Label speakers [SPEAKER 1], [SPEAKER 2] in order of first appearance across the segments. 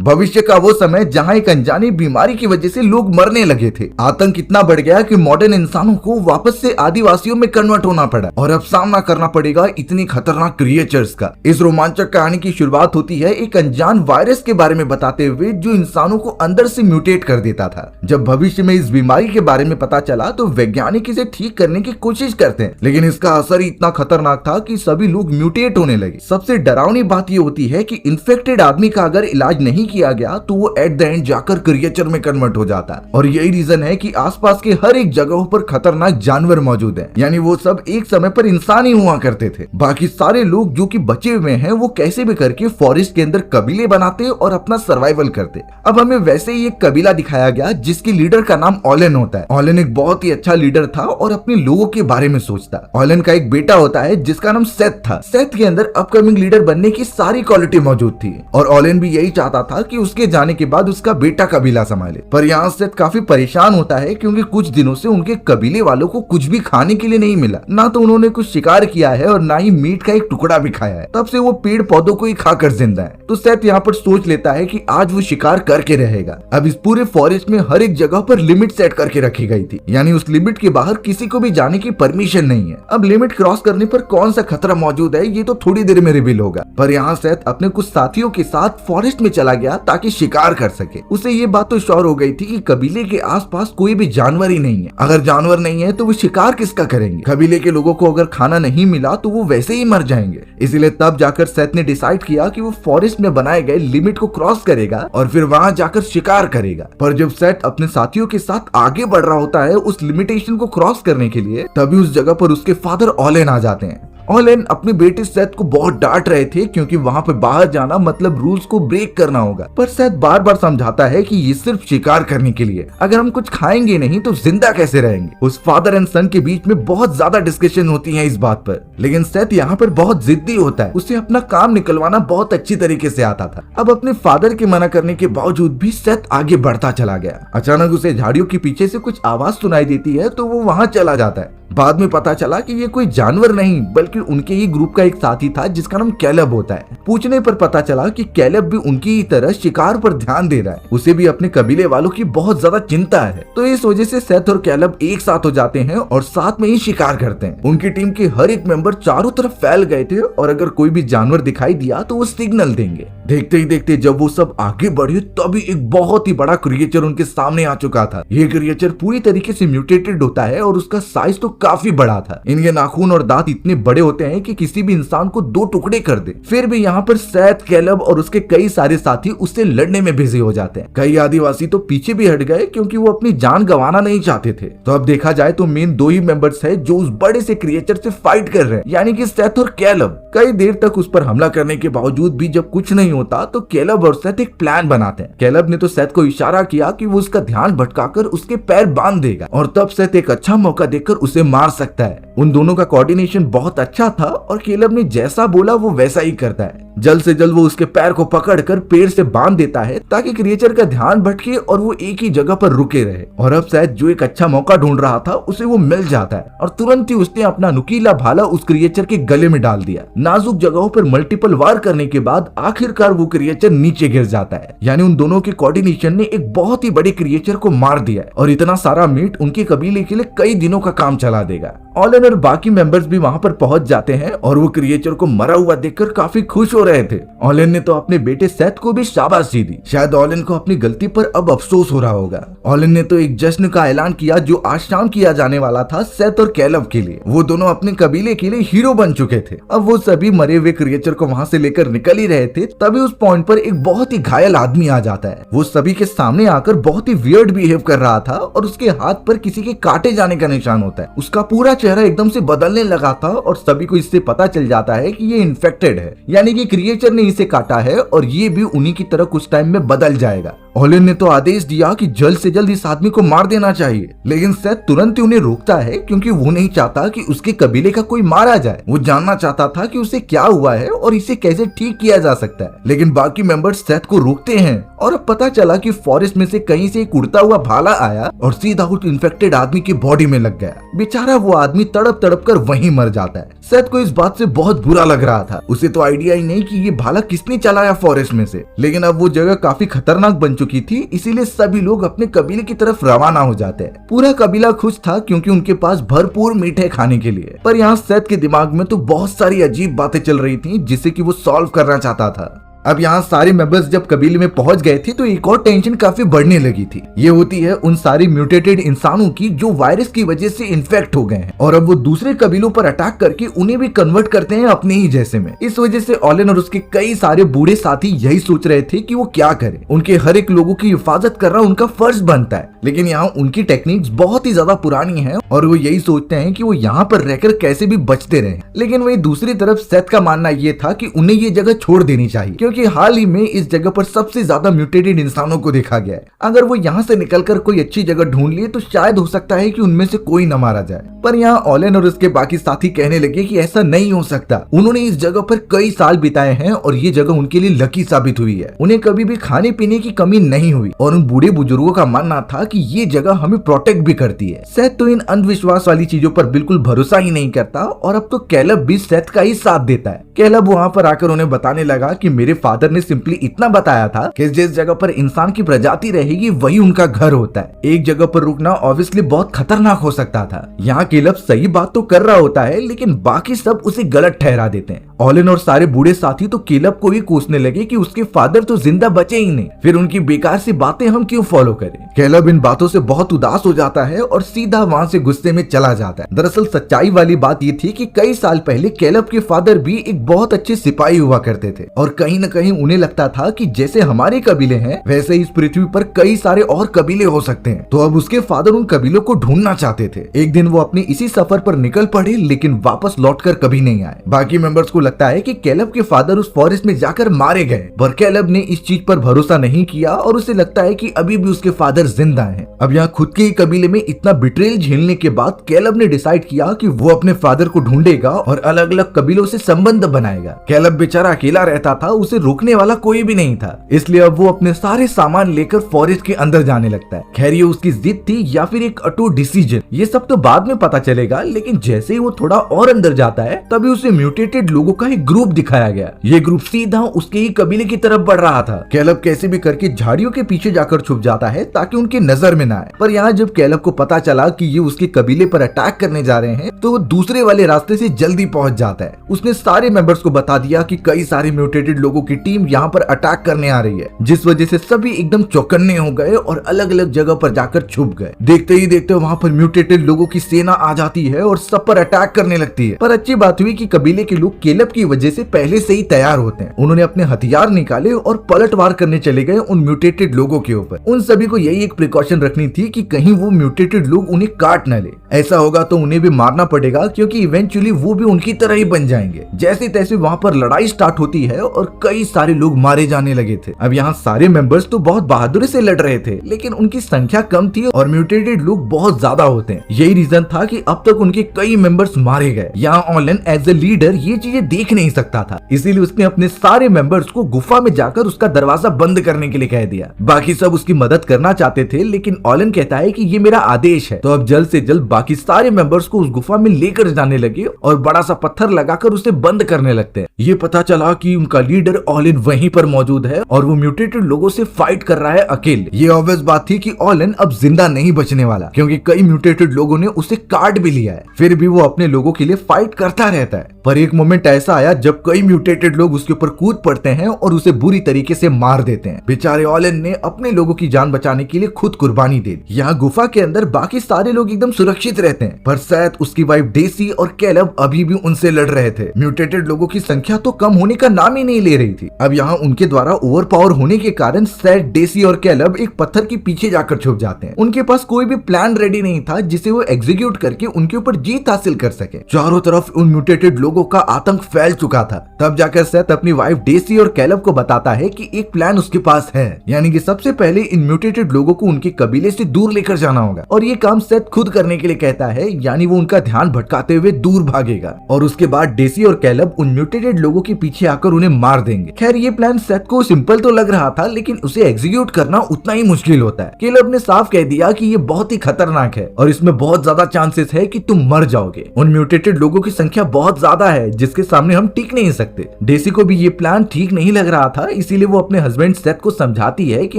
[SPEAKER 1] भविष्य का वो समय जहाँ एक अनजानी बीमारी की वजह से लोग मरने लगे थे। आतंक इतना बढ़ गया कि मॉडर्न इंसानों को वापस से आदिवासियों में कन्वर्ट होना पड़ा और अब सामना करना पड़ेगा इतनी खतरनाक क्रिएचर्स का। इस रोमांचक कहानी की शुरुआत होती है एक अनजान वायरस के बारे में बताते हुए जो इंसानों को अंदर से म्यूटेट कर देता था। जब भविष्य में इस बीमारी के बारे में पता चला तो वैज्ञानिक इसे ठीक करने की कोशिश करते हैं, लेकिन इसका असर इतना खतरनाक था कि सभी लोग म्यूटेट होने लगे। सबसे डरावनी बात ये होती है कि इन्फेक्टेड आदमी का अगर इलाज नहीं किया गया तो वो एट द एंड जाकर क्रिएचर में कन्वर्ट हो जाता है। और यही रीजन है कि आसपास के हर एक जगहों पर खतरनाक जानवर मौजूद हैं। यानी वो सब एक समय पर इंसान ही हुआ करते थे। बाकी सारे लोग जो कि बचे हुए हैं वो कैसे भी करके फॉरेस्ट के अंदर कबीले बनाते और अपना सर्वाइवल करते। अब हमें वैसे ही एक कबीला दिखाया गया जिसके लीडर का नाम ऑलेन होता है। ऑलेन एक बहुत ही अच्छा लीडर था और अपने लोगों के बारे में सोचता। ऑलेन का एक बेटा होता है जिसका नाम सेथ था। सेथ के अंदर अपकमिंग लीडर बनने की सारी क्वालिटी मौजूद थी और ऑलेन भी यही चाहता था कि उसके जाने के बाद उसका बेटा कबीला संभाले। पर यहाँ सेथ काफी परेशान होता है क्योंकि कुछ दिनों से उनके कबीले वालों को कुछ भी खाने के लिए नहीं मिला। ना तो उन्होंने कुछ शिकार किया है और ना ही मीट का एक टुकड़ा भी खाया है। तब से वो पेड़ पौधों को ही खाकर जिंदा है। तो सेथ यहाँ पर सोच लेता है कि आज वो शिकार करके रहेगा। अब इस पूरे फॉरेस्ट में हर एक जगह पर लिमिट सेट करके रखी गई थी, यानी उस लिमिट के बाहर किसी को भी जाने की परमिशन नहीं है। अब लिमिट क्रॉस करने पर कौन सा खतरा मौजूद है ये तो थोड़ी देर में रिवील होगा। पर यहाँ सेथ अपने कुछ साथियों के साथ फॉरेस्ट में चला गया ताकि शिकार कर सके। उसे ये बात तो श्योर हो गई थी कि कबीले के आसपास कोई भी जानवर ही नहीं है। अगर जानवर नहीं है तो वो शिकार किसका करेंगे? कबीले के लोगों को अगर खाना नहीं मिला तो वो वैसे ही मर जाएंगे। इसीलिए तब जाकर सेथ ने डिसाइड किया कि वो फॉरेस्ट में बनाए गए लिमिट को क्रॉस करेगा और फिर वहां जाकर शिकार करेगा। पर जब सेथ अपने साथियों के साथ आगे बढ़ रहा होता है उस लिमिटेशन को क्रॉस करने के लिए, तभी उस जगह पर उसके फादर ऑलेन आ जाते हैं। ऑलेन अपने बेटे सेथ को बहुत डांट रहे थे क्योंकि वहां पे बाहर जाना मतलब रूल्स को ब्रेक करना होगा। पर सेथ बार बार समझाता है कि ये सिर्फ शिकार करने के लिए, अगर हम कुछ खाएंगे नहीं तो जिंदा कैसे रहेंगे। उस फादर एंड सन के बीच में बहुत ज्यादा डिस्कशन होती है इस बात पर, लेकिन सेथ यहाँ पर बहुत जिद्दी होता है। उसे अपना काम निकलवाना बहुत अच्छी तरीके से आता था। अब अपने फादर के मना करने के बावजूद भी सेथ आगे बढ़ता चला गया। अचानक उसे झाड़ियों के पीछे से कुछ आवाज सुनाई देती है तो वो वहां चला जाता है। बाद में पता चला कि ये कोई जानवर नहीं बल्कि उनके ही ग्रुप का एक साथी था जिसका नाम कैलब होता है। पूछने पर पता चला कि कैलब भी उनकी ही तरह शिकार पर ध्यान दे रहा है। उसे भी अपने कबीले वालों की बहुत ज्यादा चिंता है। तो इस वजह से सेथ और कैलब एक साथ हो जाते हैं और साथ में ही शिकार करते हैं। उनकी टीम के हर एक मेंबर चारों तरफ फैल गए थे और अगर कोई भी जानवर दिखाई दिया तो वो सिग्नल देंगे। देखते ही देखते जब वो सब आगे बढ़े तभी एक बहुत ही बड़ा क्रिएचर उनके सामने आ चुका था। ये क्रिएचर पूरी तरीके से म्यूटेटेड होता है और उसका साइज तो काफी बड़ा था। इनके नाखून और दांत इतने बड़े होते हैं कि किसी भी इंसान को दो टुकड़े कर दे। फिर भी यहाँ पर सेथ, कैलब और उसके कई सारे साथी उससे लड़ने में बिजी हो जाते हैं। कई आदिवासी तो पीछे भी हट गए क्योंकि वो अपनी जान गंवाना नहीं चाहते थे। तो अब देखा जाए तो मेन दो ही मेंबर्स है जो उस बड़े से क्रिएचर से फाइट कर रहे हैं, यानी कि सेथ और कैलब। कई देर तक उस पर हमला करने के बावजूद भी जब कुछ नहीं होता तो कैलब और सेथ एक प्लान बनाते हैं। कैलब ने तो सेथ को इशारा किया कि वो उसका ध्यान भटकाकर उसके पैर बांध देगा और तब सेथ एक अच्छा मौका देखकर उसे मार सकता है। उन दोनों का कोऑर्डिनेशन बहुत अच्छा था और कैलब ने जैसा बोला वो वैसा ही करता है। जल्द से जल्द वो उसके पैर को पकड़कर पेड़ से बांध देता है ताकि क्रिएचर का ध्यान भटके और वो एक ही जगह पर रुके रहे। और अब शायद जो एक अच्छा मौका ढूंढ रहा था उसे वो मिल जाता है और तुरंत ही उसने अपना नुकीला भाला उस क्रिएचर के गले में डाल दिया। नाजुक जगहों पर मल्टीपल वार करने के बाद आखिरकार वो क्रिएचर नीचे गिर जाता है। यानी उन दोनों के कोऑर्डिनेशन ने एक बहुत ही बड़े क्रिएचर को मार दिया और इतना सारा मीट उनके कबीले के लिए कई दिनों का काम चला देगा। ऑलेन और बाकी मेंबर्स भी वहां पर पहुंच जाते हैं और वो क्रिएचर को मरा हुआ देखकर काफी खुश हो रहे थे। ऑलेन ने तो अपने बेटे सेथ को भी शाबाशी दी। शायद ऑलेन को अपनी गलती पर अब अफसोस हो रहा होगा। ऑलेन ने तो एक जश्न का ऐलान किया जो आज शाम किया जाने वाला था सेथ और कैलब के लिए। वो दोनों अपने कबीले के लिए हीरो बन चुके थे। अब वो सभी मरे हुए क्रिएचर को वहां से लेकर निकल ही रहे थे, तभी उस पॉइंट पर एक बहुत ही घायल आदमी आ जाता है। वो सभी के सामने आकर बहुत ही वियर्ड बिहेव कर रहा था और उसके हाथ पर किसी के काटे जाने का निशान होता है। उसका पूरा चेहरा एकदम से बदलने लगा था और सभी को इससे पता चल जाता है कि ये इन्फेक्टेड है, यानी कि क्रिएचर ने इसे काटा है और ये भी उन्हीं की तरह कुछ टाइम में बदल जाएगा। ऑलिन ने तो आदेश दिया कि जल्द से जल्द इस आदमी को मार देना चाहिए, लेकिन सेथ तुरंत ही उन्हें रोकता है क्योंकि वो नहीं चाहता कि उसके कबीले का कोई मारा जाए। वो जानना चाहता था कि उसे क्या हुआ है और इसे कैसे ठीक किया जा सकता है, लेकिन बाकी मेंबर्स सेथ को रोकते हैं और अब पता चला कि फॉरेस्ट में से कहीं से एक उड़ता हुआ भाला आया और सीधा उस इन्फेक्टेड आदमी की बॉडी में लग गया। बेचारा वो आदमी तड़प तड़प कर वहीं मर जाता है। सेथ को इस बात से बहुत बुरा लग रहा था। उसे तो आइडिया ही नहीं कि ये भाला किसने चलाया फॉरेस्ट में से, लेकिन अब वो जगह काफी खतरनाक बन चुकी थी, इसीलिए सभी लोग अपने कबीले की तरफ रवाना हो जाते हैं। पूरा कबीला खुश था क्योंकि उनके पास भरपूर मीट है खाने के लिए, पर यहाँ सेथ के दिमाग में तो बहुत सारी अजीब बातें चल रही थी जिसे कि वो सॉल्व करना चाहता था। अब यहाँ सारे मेंबर्स जब कबीले में पहुंच गए थे तो एक और टेंशन काफी बढ़ने लगी थी। ये होती है उन सारी म्यूटेटेड इंसानों की जो वायरस की वजह से इन्फेक्ट हो गए हैं और अब वो दूसरे कबीलों पर अटैक करके उन्हें भी कन्वर्ट करते हैं अपने ही जैसे में। इस वजह से ऑलिन और उसके कई सारे बूढ़े साथी यही सोच रहे थे कि वो क्या करें। उनके हर एक लोगों की हिफाजत करना उनका फर्ज बनता है, लेकिन यहाँ उनकी टेक्निक्स बहुत ही ज्यादा पुरानी है और वो यही सोचते हैं कि वो यहाँ पर रहकर कैसे भी बचते रहे। लेकिन वही दूसरी तरफ सेथ का मानना ये था कि उन्हें ये जगह छोड़ देनी चाहिए क्योंकि हाल ही में इस जगह पर सबसे ज्यादा म्यूटेटेड इंसानों को देखा गया है। अगर वो यहाँ से निकलकर कोई अच्छी जगह ढूंढ लिए तो शायद हो सकता है कि उनमें से कोई न मारा जाए। पर यहाँ ऑलिन और उसके बाकी साथी कहने लगे कि ऐसा नहीं हो सकता। उन्होंने इस जगह पर कई साल बिताए हैं और ये जगह उनके लिए लकी साबित हुई है। उन्हें कभी भी खाने पीने की कमी नहीं हुई और उन बूढ़े बुजुर्गों का मानना था कि ये जगह हमें प्रोटेक्ट भी करती है। सेथ तो इन अंधविश्वास वाली चीजों पर बिल्कुल भरोसा ही नहीं करता और अब तो कैलब भी सेथ का ही साथ देता है। कैलब वहाँ पर आकर उन्हें बताने लगा कि मेरे फादर ने सिंपली इतना बताया था कि जिस जगह पर इंसान की प्रजाति रहेगी वही उनका घर होता है। एक जगह पर रुकना ऑब्वियसली बहुत खतरनाक हो सकता था। यहाँ कैलब सही बात तो कर रहा होता है लेकिन बाकी सब उसे गलत ठहरा देते हैं। ऑलिन और सारे बूढ़े साथी तो कैलब को ही कोसने लगे कि उसके फादर तो जिंदा बचे ही नहीं, फिर उनकी बेकार सी बातें हम क्यों फॉलो करें। कैलब इन बातों से बहुत उदास हो जाता है और सीधा वहाँ से गुस्से में चला जाता है। दरअसल सच्चाई वाली बात ये थी कि कई साल पहले कैलब के फादर भी एक बहुत अच्छे सिपाही हुआ करते थे और कहीं न कहीं उन्हें लगता था कि जैसे हमारे कबीले हैं वैसे इस पृथ्वी पर कई सारे और कबीले हो सकते हैं। तो अब उसके फादर उन कबीलों को ढूंढना चाहते थे। एक दिन वो अपने इसी सफर पर निकल पड़े लेकिन वापस लौटकर कभी नहीं आए। बाकी मेंबर्स को लगता है कि कैलब के फादर उस फॉरेस्ट में जाकर मारे गए, पर कैलब ने इस चीज पर भरोसा नहीं किया और उसे लगता है कि अभी भी उसके फादर जिंदा हैं। अब यहाँ खुद के ही कबीले में इतना बिट्रेल झेलने के बाद कैलब ने डिसाइड किया कि वो अपने फादर को ढूंढेगा और अलग अलग कबीलों से संबंध बनाएगा। कैलब बेचारा अकेला रहता था, उसे रोकने वाला कोई भी नहीं था, इसलिए अब वो अपने सारे सामान लेकर फॉरेस्ट के अंदर जाने लगता है। खैर ये उसकी जिद थी या फिर एक अटूट डिसीजन, ये सब तो बाद में पता चलेगा। लेकिन जैसे ही वो थोड़ा और अंदर जाता है तभी उसे म्यूटेटेड लोगों का एक ग्रुप दिखाया गया। ये ग्रुप सीधा उसके ही कबीले की तरफ बढ़ रहा था। कैलब कैसे भी करके झाड़ियों के पीछे जाकर छुप जाता है ताकि उनकी नजर में ना आए। पर यहाँ जब कैलब को पता चला कि ये उसके कबीले पर अटैक करने जा रहे हैं तो वो दूसरे वाले रास्ते से जल्दी पहुंच जाता है। उसने सारे मेंबर्स को बता दिया कि कई सारे म्यूटेटेड लोगों की टीम यहाँ पर अटैक करने आ रही है, जिस वजह से सभी एकदम चौकन्ने हो गए और अलग अलग जगह पर जाकर छुप गए। देखते ही देखते वहाँ पर म्यूटेटेड लोगों की सेना आ जाती है और सब पर अटैक करने लगती है। पर अच्छी बात हुई कि कबीले के लोग कैलब की वजह से पहले से ही तैयार होते हैं। उन्होंने अपने हथियार निकाले और पलटवार करने चले गए उन म्यूटेटेड लोगों के ऊपर। उन सभी को यही एक प्रिकॉशन रखनी थी कि कहीं वो म्यूटेटेड लोग उन्हें काट न ले। ऐसा होगा तो उन्हें भी मारना पड़ेगा क्योंकि इवेंचुअली वो भी उनकी तरह ही बन जाएंगे। जैसे तैसे वहाँ पर लड़ाई स्टार्ट होती है और कई सारे लोग मारे जाने लगे थे। अब यहाँ सारे मेंबर्स तो बहुत बहादुरी से लड़ रहे थे लेकिन उनकी संख्या कम थी और म्यूटेटेड लोग बहुत ज्यादा होते हैं। यही रीजन था कि अब तक उनके कई मेंबर्स मारे गए। यहाँ ऑलिन एज ए लीडर ये चीजें देख नहीं सकता था, इसीलिए उसने अपने सारे मेंबर्स को गुफा में जाकर उसका दरवाजा बंद करने के लिए कह दिया। बाकी सब उसकी मदद करना चाहते थे लेकिन ऑलिन कहता है कि ये मेरा आदेश है। तो अब जल्द से जल्द बाकी सारे मेंबर्स को उस गुफा में लेकर जाने लगे और बड़ा सा पत्थर लगाकर उसे बंद करने लगते हैं। ये पता चला कि उनका लीडर ऑलिन वहीं पर मौजूद है और वो म्यूटेटेड लोगों से फाइट कर रहा है अकेले। ये ऑब्वियस बात थी कि ऑलिन अब जिंदा नहीं बचने वाला क्योंकि कई म्यूटेटेड लोगों ने उसे काट भी लिया है। फिर भी वो अपने लोगों के लिए फाइट करता रहता है। पर एक मोमेंट ऐसा आया जब कई म्यूटेटेड लोग उसके ऊपर कूद पड़ते हैं और उसे बुरी तरीके से मार देते हैं। बेचारे ऑलिन ने अपने लोगों की जान बचाने के लिए खुद कुर्बानी दे दी। यहाँ गुफा के अंदर बाकी सारे लोग एकदम सुरक्षित रहते हैं, पर सेथ, उसकी वाइफ डेसी और कैलब अभी भी उनसे लड़ रहे थे। म्यूटेटेड लोगों की संख्या तो कम होने का नाम ही नहीं ले रही थी। अब यहाँ उनके द्वारा ओवर पावर होने के कारण सेथ, डेसी और कैलब एक पत्थर के पीछे जाकर छुप जाते हैं। उनके पास कोई भी प्लान रेडी नहीं था जिसे वो एग्जीक्यूट करके उनके ऊपर जीत हासिल कर सके। चारों तरफ उन म्यूटेटेड लोगों लोगों का आतंक फैल चुका था। तब जाकर सेथ अपनी वाइफ डेसी और कैलब को बताता है कि एक प्लान उसके पास है, यानी कि सबसे पहले इन म्यूटेटेड लोगों को उनके कबीले से दूर लेकर जाना होगा और ये काम सेथ खुद करने के लिए कहता है, यानी वो उनका ध्यान भटकाते हुए दूर भागेगा और उसके बाद डेसी और कैलब उन म्यूटेटेड लोगों के पीछे आकर उन्हें मार देंगे। खैर ये प्लान सेथ को सिंपल तो लग रहा था, लेकिन उसे एग्जीक्यूट करना उतना ही मुश्किल होता है। कैलब ने साफ कह दिया कि ये बहुत ही खतरनाक है और इसमें बहुत ज्यादा चांसेस है कि तुम मर जाओगे। उन म्यूटेटेड लोगों की संख्या बहुत ज्यादा है जिसके सामने हम टिक नहीं सकते। डेसी को भी ये प्लान ठीक नहीं लग रहा था, इसीलिए वो अपने हस्बैंड सेथ को समझाती है कि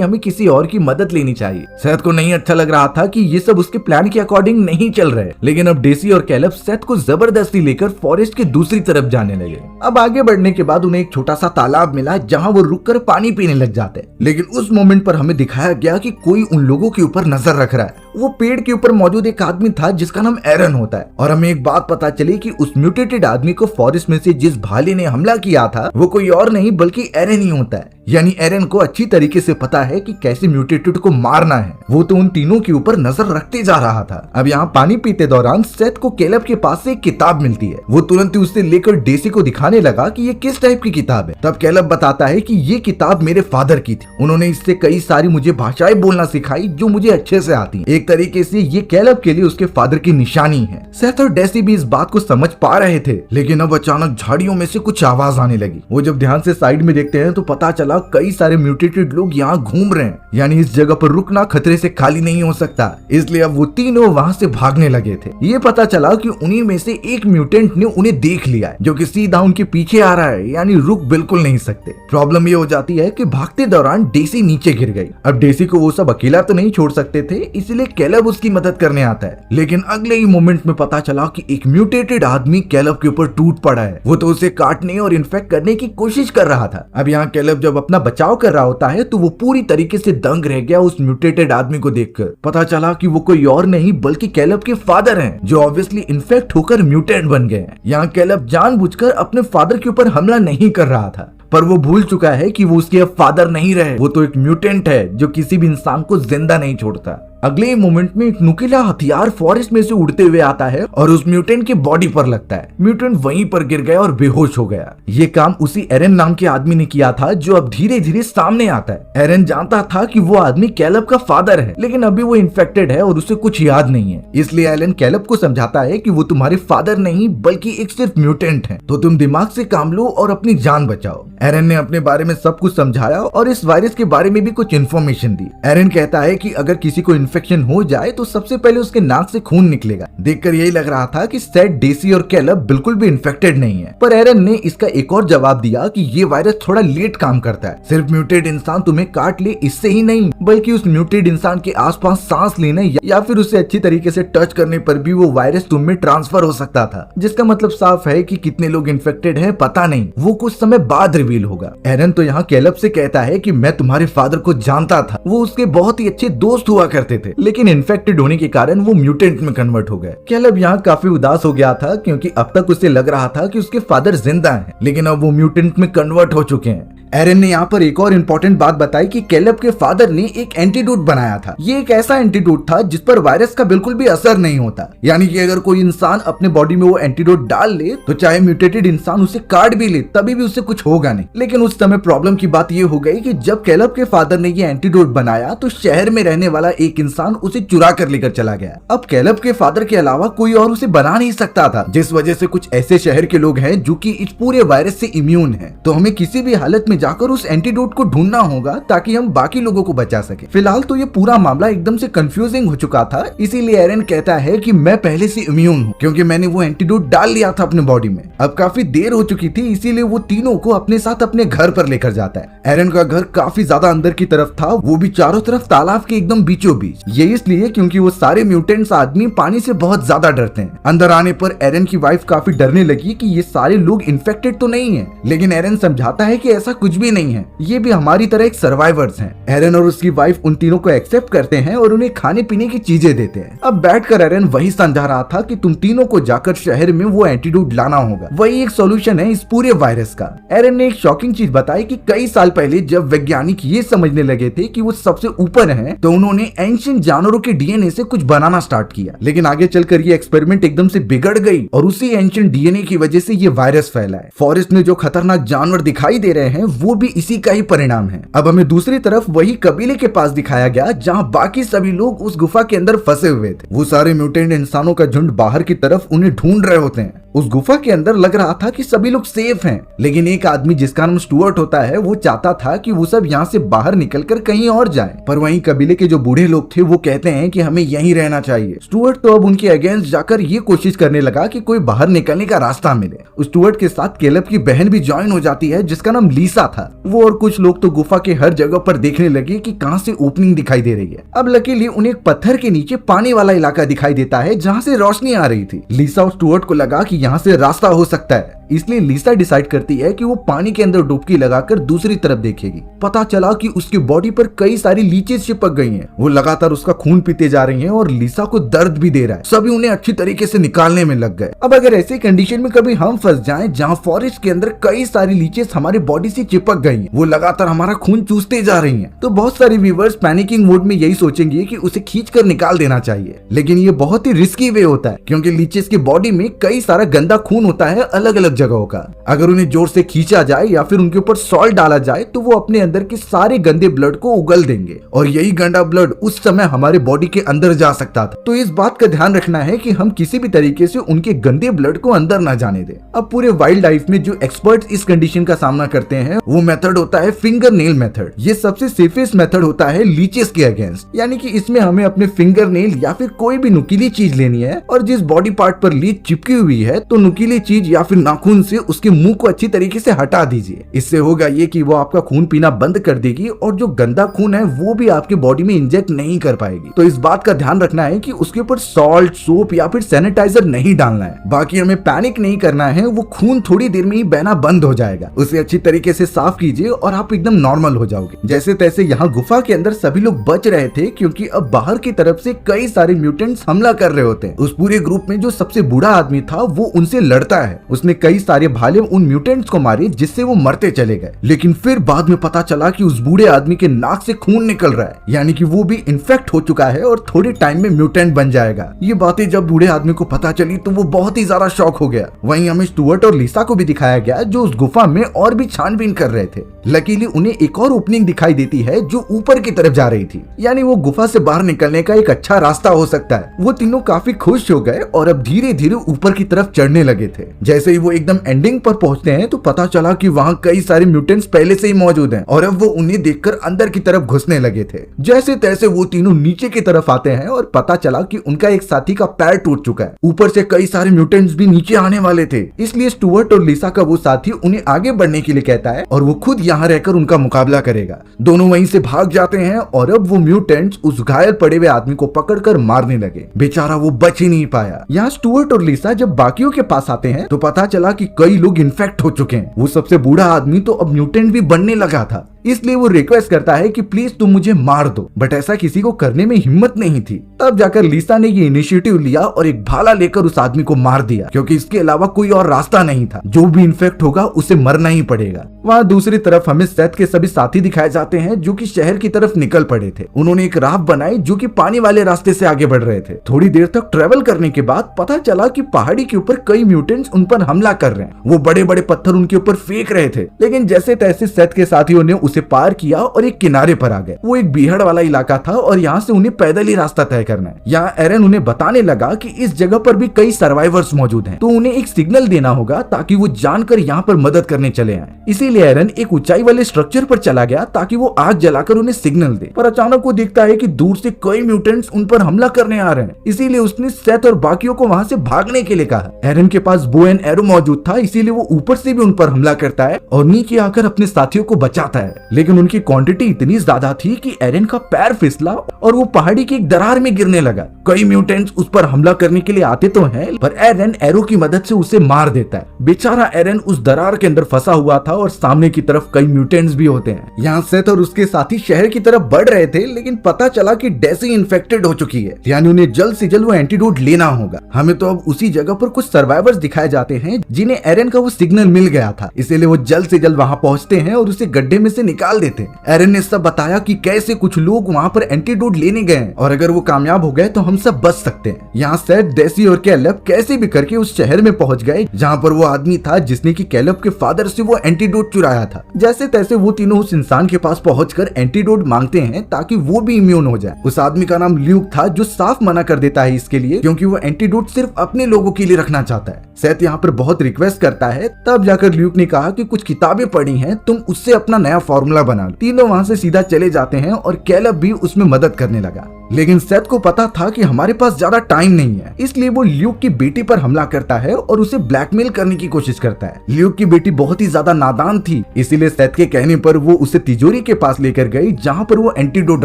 [SPEAKER 1] हमें किसी और की मदद लेनी चाहिए। सेथ को नहीं अच्छा लग रहा था कि ये सब उसके प्लान के अकॉर्डिंग नहीं चल रहे, लेकिन अब डेसी और कैलब सेथ को जबरदस्ती लेकर फॉरेस्ट के दूसरी तरफ जाने लगे। अब आगे बढ़ने के बाद उन्हें एक छोटा सा तालाब मिला जहाँ वो रुककर पानी पीने लग जाते, लेकिन उस मोमेंट पर हमें दिखाया गया कि कोई उन लोगों के ऊपर नजर रख रहा है। वो पेड़ के ऊपर मौजूद एक आदमी था जिसका नाम एरन होता है और हमें एक बात पता चली कि उस म्यूटेटेड आदमी को फॉरेस्ट में से जिस भाले ने हमला किया था वो कोई और नहीं बल्कि एरन ही होता है। यानी एरन को अच्छी तरीके से पता है कि कैसे म्यूटेटेड को मारना है। वो तो उन तीनों के ऊपर नजर रखते जा रहा था। अब यहाँ पानी पीते दौरान सेथ को कैलब के पास से एक किताब मिलती है। वो तुरंत ही उसे लेकर डेसी को दिखाने लगा कि ये किस टाइप की किताब है। तब कैलब बताता है कि ये किताब मेरे फादर की थी, उन्होंने इससे कई सारी मुझे भाषाएं बोलना सिखाई जो मुझे अच्छे से आती हैं। एक तरीके से ये कैलब के लिए उसके फादर की निशानी है। सेथ और डेसी भी इस बात को समझ पा रहे थे, लेकिन अब अचानक झाड़ियों में से कुछ आवाज आने लगी। वो जब ध्यान से साइड में देखते हैं तो पता चला कई सारे म्यूटेटेड लोग यहाँ घूम रहे हैं, यानी इस जगह पर रुकना खतरे से खाली नहीं हो सकता। इसलिए अब वो तीनों वहाँ से भागने लगे थे। ये पता चला कि उन्हीं में से एक म्यूटेंट ने उन्हें देख लिया है जो कि सीधा उनके पीछे आ रहा है, यानी रुक बिल्कुल नहीं सकते। प्रॉब्लम ये हो जाती है कि भागते दौरान डेसी नीचे गिर गई। अब डेसी को वो सब अकेला तो नहीं छोड़ सकते थे, इसलिए कैलब उसकी मदद करने आता है, लेकिन अगले ही मोमेंट में पता चला कि एक म्यूटेटेड आदमी कैलब के ऊपर टूट पड़ा है। वो तो उसे काटने और इन्फेक्ट करने की कोशिश कर रहा था। अब यहाँ कैलब जब अपना बचाव कर रहा होता है तो वो पूरी तरीके से दंग रह गया उस म्यूटेटेड आदमी को देखकर। पता चला कि वो कोई और नहीं बल्कि कैलब के फादर हैं, जो ऑब्वियसली इन्फेक्ट होकर म्यूटेंट बन गए हैं। यहाँ कैलब जानबूझकर अपने फादर के ऊपर हमला नहीं कर रहा था, पर वो भूल चुका है कि वो उसके अब फादर नहीं रहे, वो तो एक म्यूटेंट है जो किसी भी इंसान को जिंदा नहीं छोड़ता। अगले ही मोमेंट में एक नुकीला हथियार फॉरेस्ट में से उड़ते हुए आता है और उस म्यूटेंट के बॉडी पर लगता है। म्यूटेंट वहीं पर गिर गया और बेहोश हो गया। ये काम उसी एरन नाम के आदमी ने किया था जो अब धीरे धीरे सामने आता है। एरन जानता था कि वो आदमी कैलब का फादर है, लेकिन अभी वो इन्फेक्टेड है और उसे कुछ याद नहीं है। इसलिए एरन कैलब को समझाता है कि वो तुम्हारे फादर नहीं बल्कि एक सिर्फ म्यूटेंट है, तो तुम दिमाग से काम लो और अपनी जान बचाओ। एरन ने अपने बारे में सब कुछ समझाया और इस वायरस के बारे में भी कुछ इन्फॉर्मेशन दी। एरन कहता है कि अगर किसी को इन्फेक्शन हो जाए तो सबसे पहले उसके नाक से खून निकलेगा। देखकर यही लग रहा था कि सेथ, डेसी और कैलब बिल्कुल भी इन्फेक्टेड नहीं है, पर एरन ने इसका एक और जवाब दिया कि ये वायरस थोड़ा लेट काम करता है। सिर्फ म्यूटेड इंसान तुम्हें काट ले इससे ही नहीं, बल्कि उस म्यूटेड इंसान के आसपास सांस लेने या फिर उसे अच्छी तरीके से टच करने पर भी वो वायरस तुम में ट्रांसफर हो सकता था। जिसका मतलब साफ है कि कितने लोग इन्फेक्टेड हैं पता नहीं, वो कुछ समय बाद रिवील होगा। एरन तो यहाँ कैलब से कहता है कि मैं तुम्हारे फादर को जानता था, वो उसके बहुत ही अच्छे दोस्त हुआ करते थे, लेकिन इन्फेक्टेड होने के कारण वो म्यूटेंट में कन्वर्ट हो गए। कैलब यहाँ काफी उदास हो गया था क्योंकि अब तक उसे लग रहा था कि उसके फादर जिंदा हैं, लेकिन अब वो म्यूटेंट में कन्वर्ट हो चुके हैं। एरन ने यहाँ पर एक और इम्पोर्टेंट बात बताई कि कैलब के फादर ने एक एंटीडोट बनाया था। ये एक ऐसा एंटीडोट था जिस पर वायरस का बिल्कुल भी असर नहीं होता, यानी कि अगर कोई इंसान अपने बॉडी में वो एंटीडोट डाल ले तो चाहे म्यूटेटेड इंसान उसे काट भी ले तभी भी उसे कुछ होगा नहीं। लेकिन उस समय प्रॉब्लम की बात ये हो गई कि जब कैलब के फादर ने ये एंटीडोट बनाया तो शहर में रहने वाला एक इंसान उसे चुरा कर लेकर चला गया। अब कैलब के फादर के अलावा कोई और उसे बना नहीं सकता था, जिस वजह से कुछ ऐसे शहर के लोग हैं जो कि इस पूरे वायरस से इम्यून है। तो हमें किसी भी हालत में जाकर उस एंटीडोट को ढूंढना होगा ताकि हम बाकी लोगों को बचा सके। फिलहाल तो ये पूरा मामला एकदम से कंफ्यूजिंग हो चुका था, इसीलिए एरन कहता है कि मैं पहले से इम्यून हूँ क्योंकि मैंने वो एंटीडोट डाल लिया था अपने बॉडी में। अब काफी देर हो चुकी थी, इसीलिए वो तीनों को अपने साथ अपने घर पर लेकर जाता है। एरन का घर काफी ज्यादा अंदर की तरफ था, वो भी चारों तरफ तालाब के एकदम बीचों बीच। ये इसलिए क्योंकि वो सारे म्यूटेंट्स आदमी पानी से बहुत ज्यादा डरते हैं। अंदर आने पर एरन की वाइफ काफी डरने लगी कि ये सारे लोग इन्फेक्टेड तो नहीं है, लेकिन एरन समझाता है कि ऐसा कुछ भी नहीं है, ये भी हमारी तरह एक सर्वाइवर्स हैं। एरन और उसकी वाइफ उन तीनों को एक्सेप्ट करते हैं और उन्हें खाने पीने की चीजें देते हैं। अब बैठकर एरन वही समझा रहा था कि तुम तीनों को जाकर शहर में वो एंटीडोट लाना होगा, वही एक सॉल्यूशन है इस पूरे वायरस का। एरन ने एक शॉकिंग चीज बताई कि कई साल पहले जब वैज्ञानिक ये समझने लगे थे कि वो सबसे ऊपर हैं, तो उन्होंने एंशिएंट जानवरों के डीएनए से कुछ बनाना स्टार्ट किया। लेकिन आगे चलकर ये एक्सपेरिमेंट एकदम से बिगड़ गई और उसी एंशिएंट डीएनए की वजह से ये वायरस फैला है। फॉरेस्ट में जो खतरनाक जानवर दिखाई दे रहे हैं वो भी इसी का ही परिणाम है। अब हमें दूसरी तरफ वही कबीले के पास दिखाया गया जहाँ बाकी सभी लोग उस गुफा के अंदर फंसे हुए थे। वो सारे म्यूटेंट इंसानों का झुंड बाहर की तरफ उन्हें ढूंढ रहे होते हैं। उस गुफा के अंदर लग रहा था कि सभी लोग सेफ हैं, लेकिन एक आदमी जिसका नाम स्टुअर्ट होता है वो चाहता था कि वो सब यहाँ से बाहर निकलकर कहीं और जाएं। पर वहीं कबीले के जो बूढ़े लोग थे वो कहते हैं कि हमें यहीं रहना चाहिए। स्टुअर्ट तो अब उनके अगेंस्ट जाकर ये कोशिश करने लगा कि कोई बाहर निकलने का रास्ता मिले। स्टुअर्ट के साथ कैलेब की बहन भी ज्वाइन हो जाती है जिसका नाम लीसा था। वो और कुछ लोग तो गुफा के हर जगह पर देखने लगे कि कहाँ से ओपनिंग दिखाई दे रही है। अब लकीली उन्हें एक पत्थर के नीचे पानी वाला इलाका दिखाई देता है जहाँ से रोशनी आ रही थी। लीसा और स्टुअर्ट को लगा कि यहाँ से रास्ता हो सकता है, इसलिए लीसा डिसाइड करती है कि वो पानी के अंदर डुबकी लगाकर दूसरी तरफ देखेगी। पता चला कि उसकी बॉडी पर कई सारी लीचेस चिपक गई हैं। वो लगातार उसका खून पीते जा रही हैं और लीसा को दर्द भी दे रहा है। सभी उन्हें अच्छी तरीके से निकालने में लग गए। अब अगर ऐसी कंडीशन में कभी हम फंस जाएं जहां फॉरेस्ट के अंदर कई सारी लीचेस हमारे बॉडी से चिपक गई हैं, वो लगातार हमारा खून चूसते जा रही हैं, तो बहुत सारे व्यूअर्स पैनिकिंग मोड में यही सोचेंगे कि उसे खींचकर निकाल देना चाहिए। लेकिन ये बहुत ही रिस्की वे होता है क्योंकि लीचेस की बॉडी में कई सारा गंदा खून होता है अलग अलग जगहों का। अगर उन्हें जोर से खींचा जाए या फिर उनके ऊपर सॉल्ट डाला जाए तो वो अपने अंदर के सारे गंदे ब्लड को उगल देंगे और यही गंदा ब्लड उस समय हमारे बॉडी के अंदर जा सकता था। तो इस बात का ध्यान रखना है कि हम किसी भी तरीके से उनके गंदे ब्लड को अंदर ना जाने दें। अब पूरे वाइल्ड लाइफ में जो एक्सपर्ट्स इस कंडीशन का सामना करते हैं वो मेथड होता है फिंगर नेल मेथड। ये सबसे सेफेस्ट मेथड होता है लीचेस के अगेंस्ट, यानी कि इसमें हमें अपने फिंगर नेल या फिर कोई भी नुकीली चीज लेनी है और जिस बॉडी पार्ट पर लीच चिपकी हुई है तो नुकीली चीज या फिर नाखून से उसके मुंह को अच्छी तरीके से हटा दीजिए। इससे होगा ये कि वो आपका खून पीना बंद कर देगी और जो गंदा खून है वो भी आपके बॉडी में इंजेक्ट नहीं कर पाएगी। तो इस बात का ध्यान रखना है कि उसके ऊपर सॉल्ट, सोप या फिर सैनिटाइजर नहीं डालना है। बाकी हमें पैनिक नहीं करना है, वो खून थोड़ी देर में ही बहना बंद हो जाएगा। उसे अच्छी तरीके से साफ कीजिए और आप एकदम नॉर्मल हो जाओगे। जैसे तैसे यहाँ गुफा के अंदर सभी लोग बच रहे थे क्योंकि अब बाहर की तरफ से कई सारे म्यूटेंट्स हमला कर रहे होते हैं। उस पूरे ग्रुप में जो सबसे बूढ़ा आदमी था वो उनसे लड़ता है। उसने कई सारे भाले उन म्यूटेंट्स को मारे जिससे वो मरते चले गए। लेकिन फिर बाद में पता चला कि उस बूढ़े आदमी के नाक से खून निकल रहा है, यानी कि वो भी इन्फेक्ट हो चुका है और थोड़े टाइम में म्यूटेंट बन जाएगा। ये बातें जब बूढ़े आदमी को पता चली तो वो बहुत ही ज्यादा शॉक हो गया। वहीं हमें स्टुअर्ट और लीसा को भी दिखाया गया जो उस गुफा में और भी छानबीन कर रहे थे। लकीली उन्हें एक और ओपनिंग दिखाई देती है जो ऊपर की तरफ जा रही थी, यानी वो गुफा से बाहर निकलने का एक अच्छा रास्ता हो सकता है। वो तीनों काफी खुश हो गए और अब धीरे धीरे ऊपर की तरफ चढ़ने लगे थे। जैसे ही वो एकदम एंडिंग पर पहुंचते हैं तो पता चला कि वहाँ कई सारे म्यूटेंट्स पहले से ही मौजूद हैं और अब वो उन्हें देखकर अंदर की तरफ घुसने लगे थे। जैसे तैसे वो तीनों नीचे की तरफ आते हैं और पता चला कि उनका एक साथी का पैर टूट चुका है। ऊपर से कई सारे म्यूटेंट्स भी नीचे आने वाले थे, इसलिए स्टुअर्ट और लीसा का वो साथी उन्हें आगे बढ़ने के लिए कहता है और वो खुद यहाँ रहकर उनका मुकाबला करेगा। दोनों वहीं से भाग जाते हैं और अब वो म्यूटेंट्स उस घायल पड़े हुए आदमी को पकड़कर मारने लगे। बेचारा वो बच ही नहीं पाया। यहाँ स्टुअर्ट और लीसा जब बाकियों के पास आते हैं तो पता चला कि कई लोग इन्फेक्ट हो चुके हैं। वो सबसे बूढ़ा आदमी तो अब म्यूटेंट भी बनने लगा था, इसलिए वो रिक्वेस्ट करता है कि प्लीज तुम मुझे मार दो, बट ऐसा किसी को करने में हिम्मत नहीं थी। तब जाकर लीसा ने ये इनिशिएटिव लिया और एक भाला लेकर उस आदमी को मार दिया क्योंकि इसके अलावा कोई और रास्ता नहीं था। जो भी इन्फेक्ट होगा उसे मरना ही पड़ेगा। वहाँ दूसरी तरफ हमें सेथ के सभी साथी दिखाए जाते हैं जो कि शहर की तरफ निकल पड़े थे। उन्होंने एक राफ्ट बनाई जो कि पानी वाले रास्ते से आगे बढ़ रहे थे। थोड़ी देर तक ट्रेवल करने के बाद पता चला कि पहाड़ी के ऊपर कई म्यूटेंट्स उन पर हमला कर रहे हैं। वो बड़े बड़े पत्थर उनके ऊपर फेंक रहे थे, लेकिन जैसे तैसे सेथ के साथियों ने उसे पार किया और एक किनारे पर आ गए। वो एक बीहड़ वाला इलाका था और यहाँ से उन्हें पैदल ही रास्ता तय करना है। यहाँ एरन उन्हें बताने लगा कि इस जगह पर भी कई सर्वाइवर्स मौजूद हैं, तो उन्हें एक सिग्नल देना होगा ताकि वो जानकर यहाँ पर मदद करने चले आए। इसीलिए एरन एक ऊंचाई वाले स्ट्रक्चर पर चला गया ताकि वो आग जलाकर उन्हें सिग्नल दे। पर अचानक वो देखता है कि दूर से कई म्यूटेंट्स उन पर हमला करने आ रहे हैं। इसीलिए उसने सेथ और बाकियों को वहाँ से भागने के लिए कहा। एरन के पास बो एंड एरो मौजूद था, इसीलिए वो ऊपर से भी उन पर हमला करता है और नीचे आकर अपने साथियों को बचाता है। लेकिन उनकी क्वांटिटी इतनी ज्यादा थी कि एरन का पैर फिसला और वो पहाड़ी की एक दरार में गिरने लगा। कई म्यूटेंट्स उस पर हमला करने के लिए आते तो हैं, पर एरन एरो की मदद से उसे मार देता है। बेचारा एरन उस दरार के अंदर फंसा हुआ था और सामने की तरफ कई म्यूटेंट्स भी होते हैं। यहाँ सेथ और उसके साथी शहर की तरफ बढ़ रहे थे, लेकिन पता चला कि डेसी इन्फेक्टेड हो चुकी है, यानी उन्हें जल्द से जल्द वो एंटीडोट लेना होगा। हमें तो अब उसी जगह पर कुछ सर्वाइवर्स दिखाए जाते हैं जिन्हें एरन का वो सिग्नल मिल गया था, इसीलिए वो जल्द से जल्द वहां पहुंचते हैं और उसे गड्ढे में से निकाल देते हैं। एरन ने सब बताया कि कैसे कुछ लोग वहां पर एंटीडोट लेने गए और अगर वो कामयाब हो गए तो हम सब बच सकते हैं। यहाँ सेथ, डेसी और कैलब कैसे भी करके उस शहर में पहुंच गए जहाँ पर वो आदमी था जिसने की कैलब के फादर से वो एंटीडोट चुराया था। जैसे तैसे वो तीनों उस इंसान के पास पहुंचकर एंटीडोट मांगते हैं ताकि वो भी इम्यून हो जाए। उस आदमी का नाम ल्यूक था जो साफ मना कर देता है इसके लिए, क्योंकि वो एंटीडोट सिर्फ अपने लोगों के लिए रखना चाहता है। सेथ यहाँ पर बहुत रिक्वेस्ट करता है, तब जाकर ल्यूक ने कहा कि कुछ किताबें पढ़ी हैं, तुम उससे अपना नया फॉर्मूला बना। तीनों वहाँ से सीधा चले जाते हैं और कैलब भी उसमें मदद करने लगा। लेकिन सेथ को पता था कि हमारे पास ज्यादा टाइम नहीं है, इसलिए वो ल्यूक की बेटी पर हमला करता है और उसे ब्लैकमेल करने की कोशिश करता है। ल्यूक की बेटी बहुत ही ज्यादा नादान थी, इसीलिए सेथ के कहने पर वो उसे तिजोरी के पास लेकर गई जहाँ पर वो एंटीडोट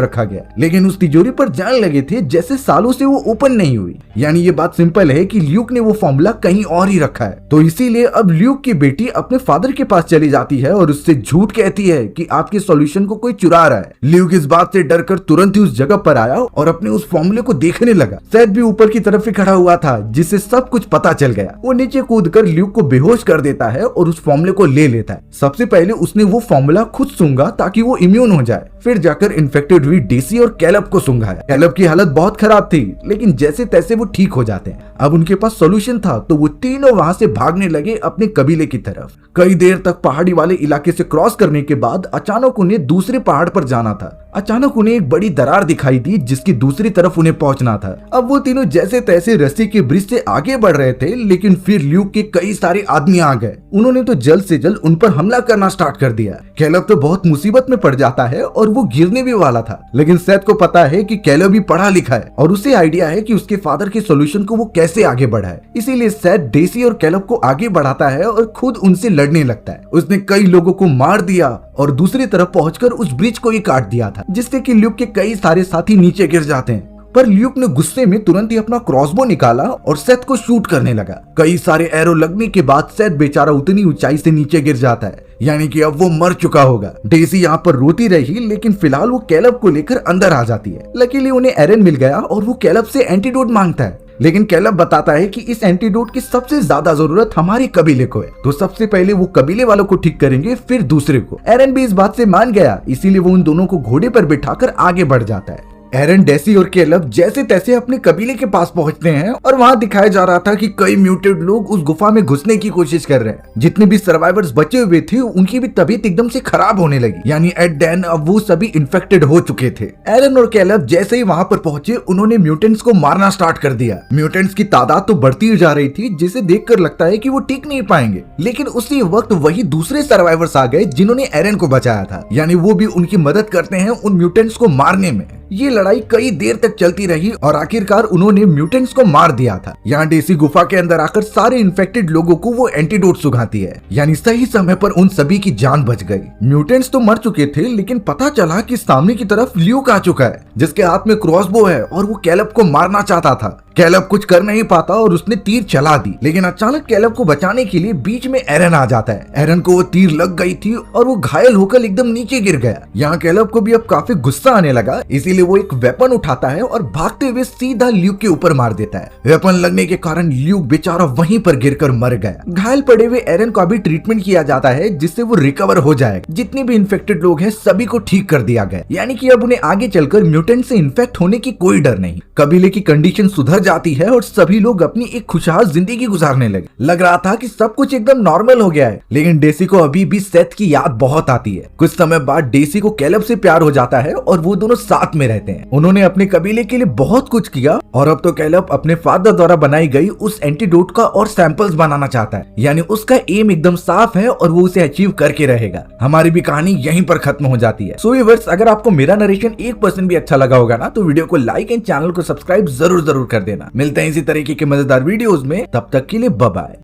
[SPEAKER 1] रखा गया। लेकिन उस तिजोरी पर जान लगे थे जैसे सालों से वो ओपन नहीं हुई, यानी ये बात सिंपल है कि ल्यूक ने वो फॉर्मूला कहीं और ही रखा है। तो इसीलिए अब ल्यूक की बेटी अपने फादर के पास चली जाती है और उससे झूठ कहती है कि आपके सॉल्यूशन को कोई चुरा रहा है। ल्यूक इस बात से डरकर तुरंत ही उस जगह पर आया और अपने उस फॉर्मूले को देखने लगा। सेथ भी ऊपर की तरफ ही खड़ा हुआ था, जिससे सब कुछ पता चल गया। वो नीचे कूदकर ल्यूक को बेहोश कर देता है और उस फॉर्मूले को ले लेता है। सबसे पहले उसने वो फॉर्मूला खुद सूंघा ताकि वो इम्यून हो जाए, फिर जाकर इन्फेक्टेड हुई डेसी और कैलब को सूंघाया। कैलब की हालत बहुत खराब थी, लेकिन जैसे तैसे वो ठीक हो जाते हैं। अब उनके पास सॉल्यूशन था, तो वो तीनों वहां से भागने लगे अपने कबीले की तरफ। कई देर तक पहाड़ी वाले इलाके से क्रॉस करने के बाद अचानक उन्हें दूसरे पहाड़ पर जाना था। अचानक उन्हें एक बड़ी दरार दिखाई दी जिसकी दूसरी तरफ उन्हें पहुंचना था। अब वो तीनों जैसे तैसे रस्सी के ब्रिज से आगे बढ़ रहे थे, लेकिन फिर ल्यूक के कई सारे आदमी आ गए। उन्होंने तो जल्द से जल्द उन पर हमला करना स्टार्ट कर दिया। कैलब तो बहुत मुसीबत में पड़ जाता है और वो गिरने भी वाला था, लेकिन सेथ को पता है कि कैलब भी पढ़ा लिखा है और उसे आइडिया है कि उसके फादर के सॉल्यूशन को वो कैसे आगे बढ़ाए। इसीलिए सेथ डेसी और कैलब को आगे बढ़ाता है और खुद उनसे लड़ने लगता है। उसने कई लोगों को मार दिया और दूसरी तरफ पहुंचकर उस ब्रिज को ही काट दिया था, जिससे कि ल्यूक के कई सारे साथी नीचे गिर जाते हैं। पर ल्यूक ने गुस्से में तुरंत ही अपना क्रॉसबो निकाला और सेथ को शूट करने लगा। कई सारे एरो लगने के बाद सेथ बेचारा उतनी ऊंचाई से नीचे गिर जाता है, यानी कि अब वो मर चुका होगा। डेसी यहाँ पर रोती रही, लेकिन फिलहाल वो कैलब को लेकर अंदर आ जाती है। लकीली उन्हें एरन मिल गया और वो कैलब से एंटीडोट मांगता है, लेकिन कैलब बताता है कि इस एंटीडोट की सबसे ज्यादा जरूरत हमारे कबीले को है, तो सबसे पहले वो कबीले वालों को ठीक करेंगे, फिर दूसरे को। एरन भी इस बात से मान गया, इसीलिए वो उन दोनों को घोड़े पर बिठाकर आगे बढ़ जाता है। एरन, डेसी और कैलब जैसे तैसे अपने कबीले के पास पहुंचते हैं और वहां दिखाया जा रहा था कि कई म्यूटेड लोग उस गुफा में घुसने की कोशिश कर रहे हैं। जितने भी सर्वाइवर्स बचे हुए थे उनकी भी तबीयत एकदम से खराब होने लगी, यानी एट देन अब वो सभी इन्फेक्टेड हो चुके थे। एरन और कैलब जैसे ही वहां पर पहुंचे उन्होंने म्यूटेंट्स को मारना स्टार्ट कर दिया। म्यूटेंट्स की तादाद तो बढ़ती जा रही थी, जिसे देखकर लगता है कि वो टिक नहीं पाएंगे, लेकिन उसी वक्त वही दूसरे सर्वाइवर्स आ गए जिन्होंने एरन को बचाया था, यानी वो भी उनकी मदद करते हैं उन म्यूटेंट्स को मारने में। ये लड़ाई कई देर तक चलती रही और आखिरकार उन्होंने म्यूटेंट्स को मार दिया था। यहाँ डेसी गुफा के अंदर आकर सारे इन्फेक्टेड लोगों को वो एंटीडोट सुखाती है, यानी सही समय पर उन सभी की जान बच गई। म्यूटेंट्स तो मर चुके थे, लेकिन पता चला कि सामने की तरफ ल्यूक आ चुका है, जिसके हाथ में क्रॉसबो है और वो कैलब को मारना चाहता था। कैलब कुछ कर नहीं पाता और उसने तीर चला दी, लेकिन अचानक कैलब को बचाने के लिए बीच में एरन आ जाता है। एरन को वो तीर लग गई थी और वो घायल होकर एकदम नीचे गिर गया। यहाँ कैलब को भी अब काफी गुस्सा आने लगा, इसीलिए वो एक वेपन उठाता है और भागते हुए सीधा ल्यूक के ऊपर मार देता है। वेपन लगने के कारण ल्यूक बेचारा वहीं पर गिरकर मर गया। घायल पड़े हुए एरन का भी ट्रीटमेंट किया जाता है, जिससे वो रिकवर हो जाए। जितने भी इन्फेक्टेड लोग हैं सभी को ठीक कर दिया गया, यानी कि अब उन्हें आगे चलकर म्यूटेंट से इन्फेक्ट होने की कोई डर नहीं। कबीले की कंडीशन सुधर जाती है और सभी लोग अपनी एक खुशहाल जिंदगी गुजारने लगे। लग रहा था कि सब कुछ एकदम नॉर्मल हो गया है, लेकिन डेसी को अभी भी सेथ की याद बहुत आती है। कुछ समय बाद डेसी को कैलब से प्यार हो जाता है और वो दोनों साथ में रहते हैं। उन्होंने अपने कबीले के लिए बहुत कुछ किया और अब तो कैलब अपने फादर द्वारा बनाई गई उस एंटीडोट का और सैंपल्स बनाना चाहता है, यानी उसका एम एकदम साफ है और वो उसे अचीव करके रहेगा। हमारी भी कहानी यहीं पर खत्म हो जाती है। सो व्यूअर्स, अगर आपको मेरा नरेशन 1% भी अच्छा लगा होगा ना, तो वीडियो को लाइक एंड चैनल को सब्सक्राइब जरूर कर देना। मिलते हैं इसी तरीके के मजेदार वीडियोस में, तब तक के लिए बाय बाय।